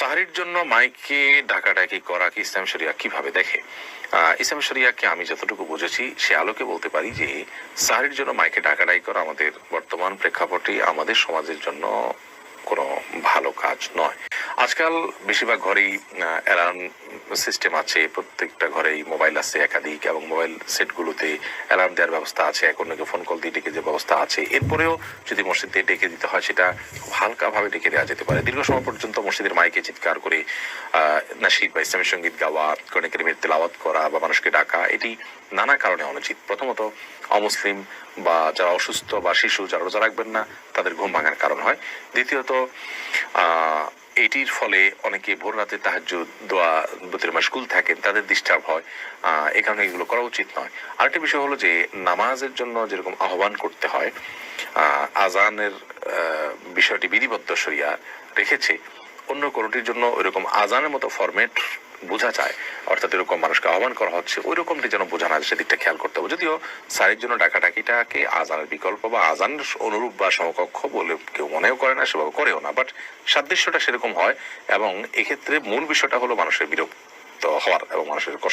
সাহরির জন্য মাইকে ডাকাডাকি করা কি ইসলাম শরিয়া কিভাবে দেখে? ইসলাম শরিয়াকে আমি যতটুকু বুঝেছি সে আলোকে বলতে পারি যে সাহরির জন্য মাইকে ডাকাডাকি করা আমাদের বর্তমান প্রেক্ষাপটে আমাদের সমাজের জন্য কোনো ভালো কাজ নয়। আজকাল বেশিরভাগ ঘরেই অ্যালার্ম সিস্টেম আছে, প্রত্যেকটা ঘরেই মোবাইল আছে একাধিক, এবং মোবাইল সেটগুলোতে অ্যালার্ম দেওয়ার ব্যবস্থা আছে, অন্যকে ফোন কল দিয়ে ডেকে যে ব্যবস্থা আছে। এরপরেও যদি মসজিদে ডেকে দিতে হয় সেটা খুব হালকাভাবে ডেকে দেওয়া যেতে পারে। দীর্ঘ সময় পর্যন্ত মসজিদের মাইকে চিৎকার করে নাশিদ বা ইসলামী সঙ্গীত গাওয়া, কোরআন কারীমের তেলাওয়াত করা বা মানুষকে ডাকা, এটি নানা কারণে অনুচিত। প্রথমত অমুসলিম বা যারা অসুস্থ বা শিশু যারা রোজা রাখবেন না তাদের ঘুম ভাঙার কারণ হয়। দ্বিতীয়ত এটির ফলে অনেকে ভোর রাতে তাহাজ্জুদ দোয়া বুতের মাশগুল থাকেন, তাদের ডিস্টার্ব হয়। এই কারণে এগুলো করা উচিত নয়। আরেকটা বিষয় হলো যে নামাজের জন্য যেরকম আহ্বান করতে হয়, আজানের বিষয়টি বিধিবদ্ধ শরিয়া রেখেছে, অন্য কোনোটির জন্য ওইরকম আজানের মতো ফরম্যাট বোঝা যায়, অর্থাৎ এরকম মানুষকে আহ্বান করা হচ্ছে ওই রকমটি যেন বোঝা না যায়, সেদিকটা খেয়াল করতে হবে। যদিও সারির জন্য ডাকাডাকিটাকে আজানের বিকল্প বা আজানের অনুরূপ বা সমকক্ষ বলে কেউ মনেও করে না, সেভাবে করেও না, বাট সাদৃশ্যটা সেরকম হয়। এবং এক্ষেত্রে মূল বিষয়টা হলো মানুষের বিরক্ত হওয়ার এবং মানুষের কষ্ট